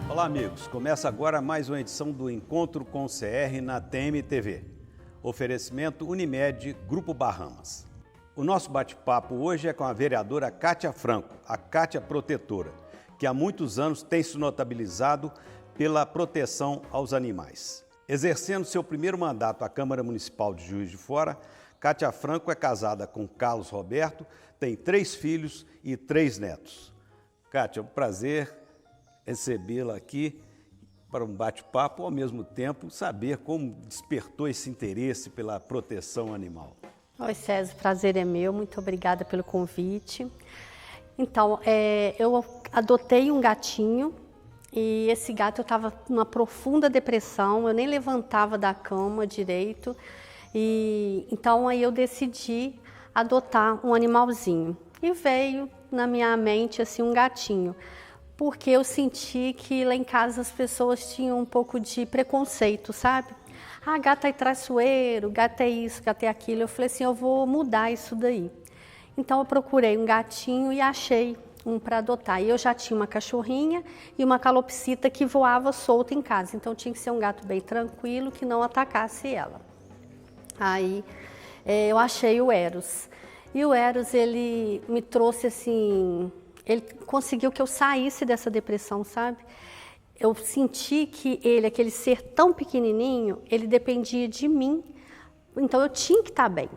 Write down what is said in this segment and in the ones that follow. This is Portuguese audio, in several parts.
Olá amigos, começa agora mais uma edição do Encontro com o CR na TMTV. Oferecimento Unimed Grupo Bahamas. O nosso bate-papo hoje é com a vereadora Cátia Franco, a Cátia Protetora, que há muitos anos tem se notabilizado pela proteção aos animais. Exercendo seu primeiro mandato à Câmara Municipal de Juiz de Fora, Cátia Franco é casada com Carlos Roberto, tem 3 filhos e 3 netos. Cátia, é um prazer recebê-la aqui para um bate-papo, ao mesmo tempo saber como despertou esse interesse pela proteção animal. Oi César, o prazer é meu, muito obrigada pelo convite. Então, eu adotei um gatinho e esse gato eu estava numa profunda depressão, eu nem levantava da cama direito, então aí eu decidi adotar um animalzinho e veio na minha mente assim um gatinho. Porque eu senti que lá em casa as pessoas tinham um pouco de preconceito, sabe? Ah, gato é traiçoeiro, gato é isso, gato é aquilo. Eu falei assim, eu vou mudar isso daí. Então eu procurei um gatinho e achei um para adotar. E eu já tinha uma cachorrinha e uma calopsita que voava solta em casa. Então tinha que ser um gato bem tranquilo, que não atacasse ela. Aí eu achei o Eros. E o Eros, ele me trouxe assim... Ele conseguiu que eu saísse dessa depressão, sabe? Eu senti que ele, aquele ser tão pequenininho, ele dependia de mim, então eu tinha que estar bem.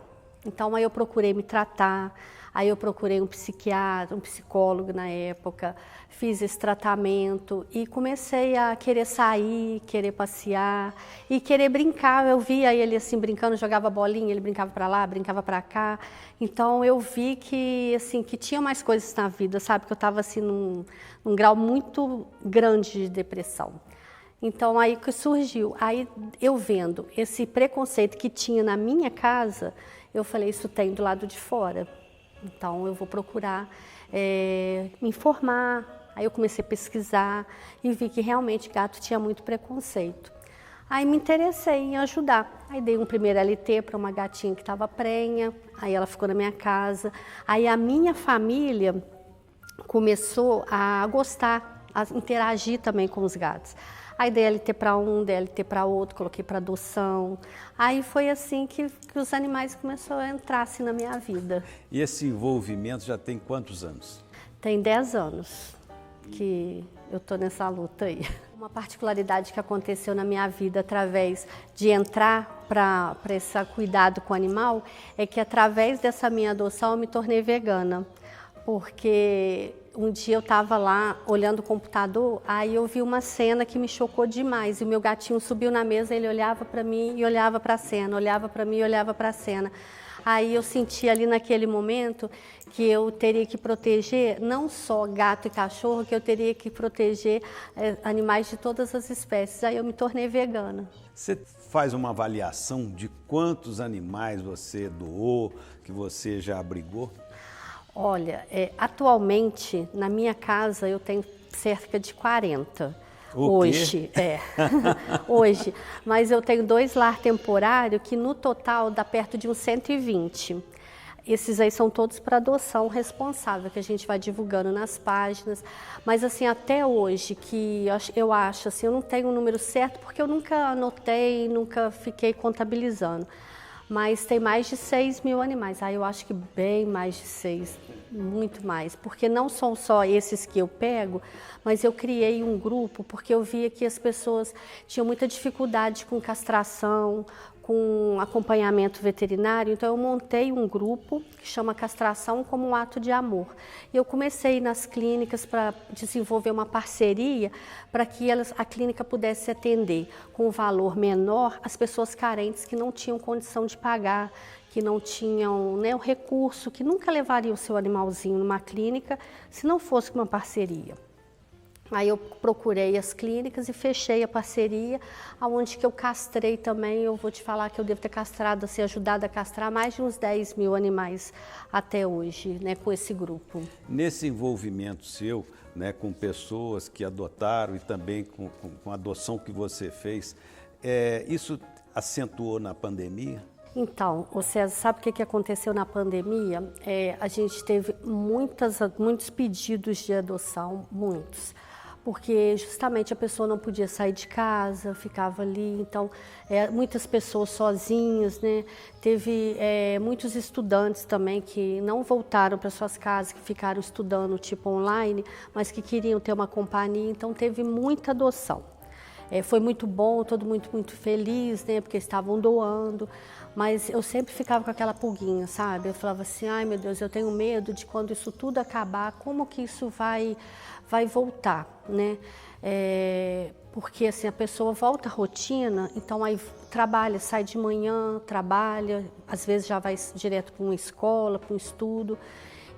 Então aí eu procurei me tratar, aí eu procurei um psiquiatra, um psicólogo na época, fiz esse tratamento e comecei a querer sair, querer passear e querer brincar. Eu via ele assim brincando, jogava bolinha, ele brincava para lá, brincava para cá. Então eu vi que assim que tinha mais coisas na vida, sabe? Que eu estava assim num grau muito grande de depressão. Então aí que surgiu, aí eu vendo esse preconceito que tinha na minha casa, eu falei, isso tem do lado de fora. Então eu vou procurar me informar. Aí eu comecei a pesquisar e vi que realmente gato tinha muito preconceito. Aí me interessei em ajudar. Aí dei um primeiro LT para uma gatinha que estava prenha, aí ela ficou na minha casa. Aí a minha família começou a gostar, a interagir também com os gatos. Aí dei LT para um, dei LT para outro, coloquei para adoção. Aí foi assim que os animais começaram a entrar assim, na minha vida. E esse envolvimento já tem quantos anos? Tem 10 anos que eu estou nessa luta aí. Uma particularidade que aconteceu na minha vida através de entrar para esse cuidado com o animal é que através dessa minha adoção eu me tornei vegana. Porque um dia eu estava lá olhando o computador, aí eu vi uma cena que me chocou demais. E o meu gatinho subiu na mesa, ele olhava para mim e olhava para a cena, olhava para mim e olhava para a cena. Aí eu senti ali naquele momento que eu teria que proteger não só gato e cachorro, que eu teria que proteger animais de todas as espécies. Aí eu me tornei vegana. Você faz uma avaliação de quantos animais você doou, que você já abrigou? Olha, atualmente na minha casa eu tenho cerca de 40. Hoje, hoje. Mas eu tenho 2 lar temporários que no total dá perto de uns 120. Esses aí são todos para adoção responsável, que a gente vai divulgando nas páginas. Mas assim, até hoje, que eu acho, assim, eu não tenho um número certo, porque eu nunca anotei, nunca fiquei contabilizando. Mas tem mais de 6 mil animais. Aí eu acho que bem mais de 6, muito mais. Porque não são só esses que eu pego, mas eu criei um grupo porque eu via que as pessoas tinham muita dificuldade com castração, com acompanhamento veterinário. Então eu montei um grupo que chama Castração como um Ato de Amor. E eu comecei nas clínicas para desenvolver uma parceria para que a clínica pudesse atender com um valor menor as pessoas carentes que não tinham condição de pagar, que não tinham o recurso, que nunca levariam o seu animalzinho numa clínica se não fosse com uma parceria. Aí eu procurei as clínicas e fechei a parceria, onde que eu castrei também. Eu vou te falar que eu devo ter castrado, assim, ajudado a castrar mais de uns 10 mil animais até hoje, né, com esse grupo. Nesse envolvimento seu, né, com pessoas que adotaram e também com a adoção que você fez, isso acentuou na pandemia? Então, ô César, sabe o que aconteceu na pandemia? A gente teve muitos pedidos de adoção, muitos. Porque justamente a pessoa não podia sair de casa, ficava ali, então muitas pessoas sozinhas, né? Teve muitos estudantes também que não voltaram para suas casas, que ficaram estudando tipo online, mas que queriam ter uma companhia, então teve muita adoção. Foi muito bom, todo mundo muito feliz, né? Porque estavam doando, mas eu sempre ficava com aquela pulguinha, sabe? Eu falava assim, ai meu Deus, eu tenho medo de quando isso tudo acabar, como que isso vai voltar, né? Porque assim, a pessoa volta à rotina, então aí trabalha, sai de manhã, trabalha, às vezes já vai direto para uma escola, para um estudo.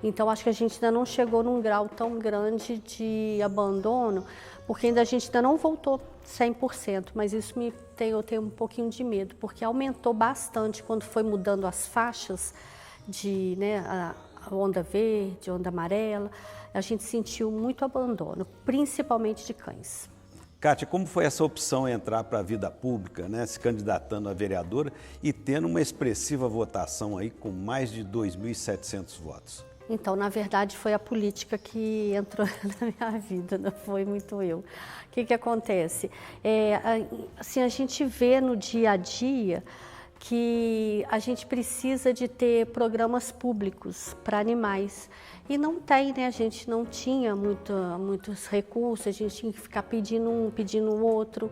Então acho que a gente ainda não chegou num grau tão grande de abandono, porque a gente ainda não voltou 100%, mas isso eu tenho um pouquinho de medo, porque aumentou bastante quando foi mudando as faixas de, né, a onda verde, onda amarela. A gente sentiu muito abandono, principalmente de cães. Kátia, como foi essa opção entrar para a vida pública, né, se candidatando a vereadora e tendo uma expressiva votação aí com mais de 2.700 votos? Então, na verdade, foi a política que entrou na minha vida, não foi muito eu. O que acontece? Assim, a gente vê no dia a dia que a gente precisa de ter programas públicos para animais. E não tem, né? A gente não tinha muitos recursos, a gente tinha que ficar pedindo um, pedindo o outro.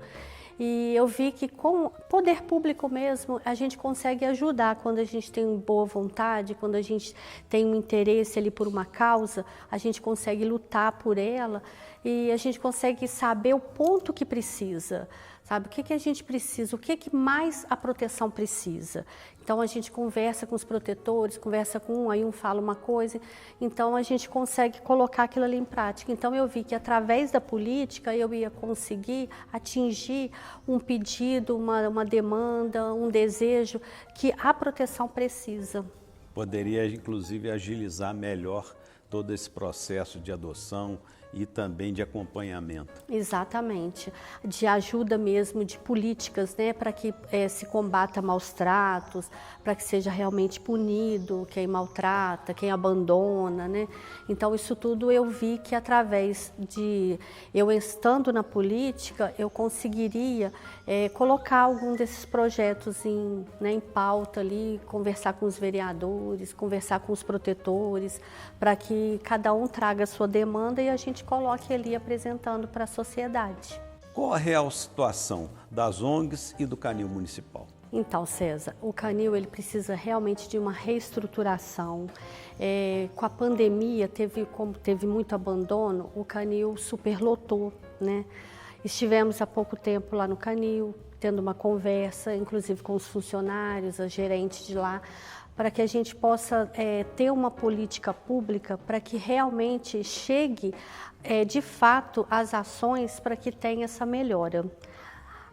E eu vi que com o poder público mesmo, a gente consegue ajudar quando a gente tem boa vontade, quando a gente tem um interesse ali por uma causa, a gente consegue lutar por ela e a gente consegue saber o ponto que precisa, sabe? O que a gente precisa, o que mais a proteção precisa. Então a gente conversa com os protetores, conversa com um, aí um fala uma coisa, então a gente consegue colocar aquilo ali em prática. Então eu vi que através da política eu ia conseguir atingir um pedido, uma demanda, um desejo que a proteção precisa. Poderia inclusive agilizar melhor todo esse processo de adoção e também de acompanhamento. Exatamente, de ajuda mesmo, de políticas, né, para que se combata maus tratos, para que seja realmente punido quem maltrata, quem abandona, né? Então isso tudo eu vi que através de eu estando na política, eu conseguiria colocar algum desses projetos em pauta ali, conversar com os vereadores, conversar com os protetores, para que cada um traga a sua demanda e a gente coloque ali apresentando para a sociedade. Qual a real situação das ONGs e do canil municipal? Então, César, o canil ele precisa realmente de uma reestruturação. Com a pandemia, como teve muito abandono, o canil superlotou, né? Estivemos há pouco tempo lá no canil, tendo uma conversa, inclusive com os funcionários, a gerente de lá, para que a gente possa ter uma política pública para que realmente chegue, de fato, as ações para que tenha essa melhora.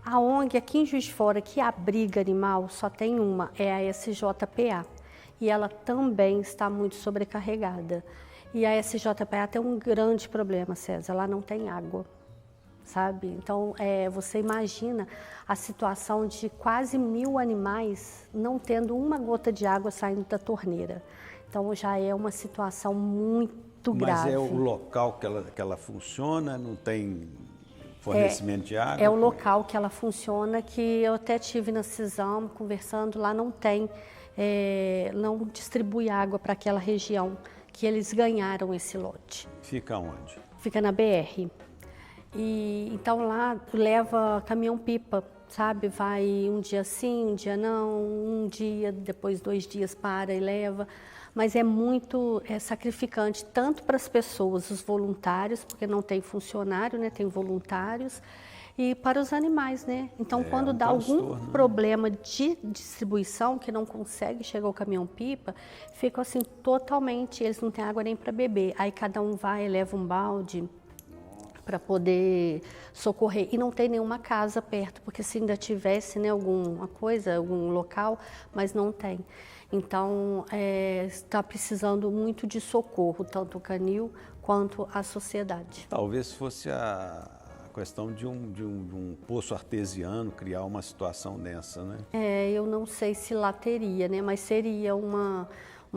A ONG aqui em Juiz de Fora, que abriga animal, só tem uma, é a SJPA. E ela também está muito sobrecarregada. E a SJPA tem um grande problema, César, lá não tem água. Sabe? Então, você imagina a situação de quase 1.000 animais não tendo uma gota de água saindo da torneira. Então, já é uma situação muito grave. Mas é o local que ela funciona, não tem fornecimento de água? É o local que ela funciona, que eu até tive na Cisão, conversando, lá não tem, não distribui água para aquela região que eles ganharam esse lote. Fica onde? Fica na BR. E então lá leva caminhão-pipa, sabe? Vai um dia sim, um dia não, um dia, depois 2 dias para e leva. Mas é muito sacrificante, tanto para as pessoas, os voluntários, porque não tem funcionário, né? Tem voluntários, e para os animais, né? Então, quando dá algum problema de distribuição, que não consegue chegar o caminhão-pipa, fica assim totalmente, eles não têm água nem para beber. Aí cada um vai e leva um balde para poder socorrer. E não tem nenhuma casa perto, porque se ainda tivesse, né, alguma coisa, algum local, mas não tem. Então, está precisando muito de socorro, tanto o canil quanto a sociedade. Talvez fosse a questão de um poço artesiano, criar uma situação dessa, né? Eu não sei se lá teria, né? Mas seria uma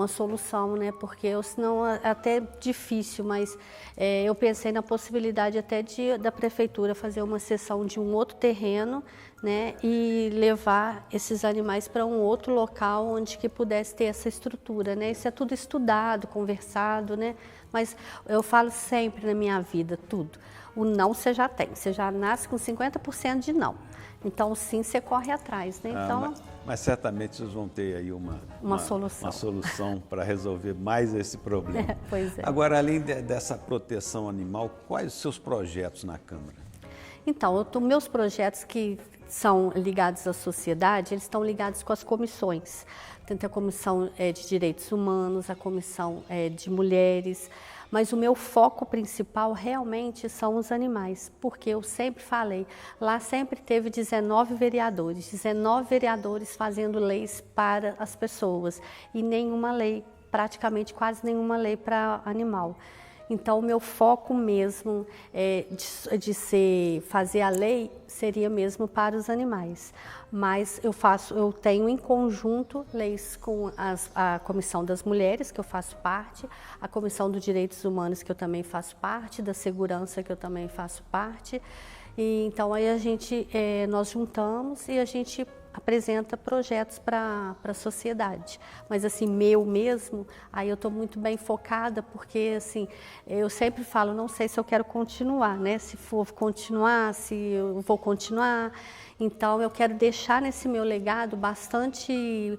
solução, né? Porque senão é até difícil, mas eu pensei na possibilidade até da prefeitura fazer uma cessão de um outro terreno, né? E levar esses animais para um outro local onde que pudesse ter essa estrutura, né? Isso é tudo estudado, conversado, né? Mas eu falo sempre na minha vida, tudo. O não você já tem, você já nasce com 50% de não. Então, sim, você corre atrás, né? Então, mas certamente vocês vão ter aí uma solução para resolver mais esse problema. Pois é. Agora, além dessa proteção animal, quais os seus projetos na Câmara? Então, meus projetos que são ligados à sociedade, eles estão ligados com as comissões. Tanto a Comissão de Direitos Humanos, a Comissão de Mulheres, mas o meu foco principal realmente são os animais, porque eu sempre falei, lá sempre teve 19 vereadores fazendo leis para as pessoas e nenhuma lei, praticamente quase nenhuma lei para animal. Então, o meu foco mesmo fazer a lei seria mesmo para os animais. Mas eu tenho em conjunto leis com a Comissão das Mulheres, que eu faço parte, a Comissão dos Direitos Humanos, que eu também faço parte, da Segurança, que eu também faço parte. E, então, aí nós juntamos e a gente apresenta projetos para a sociedade. Mas assim, meu mesmo, aí eu estou muito bem focada, porque assim, eu sempre falo, não sei se eu quero continuar, né? Se for continuar, se eu vou continuar. Então, eu quero deixar nesse meu legado bastante,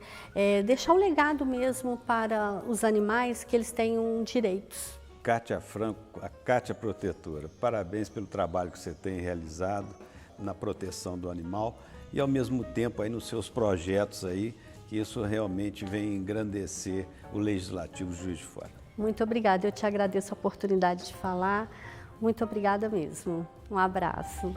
deixar um legado mesmo para os animais, que eles tenham direitos. Kátia Franco, a Kátia Protetora, parabéns pelo trabalho que você tem realizado na proteção do animal e ao mesmo tempo aí nos seus projetos aí, que isso realmente vem engrandecer o Legislativo Juiz de Fora. Muito obrigada, eu te agradeço a oportunidade de falar, muito obrigada mesmo, um abraço.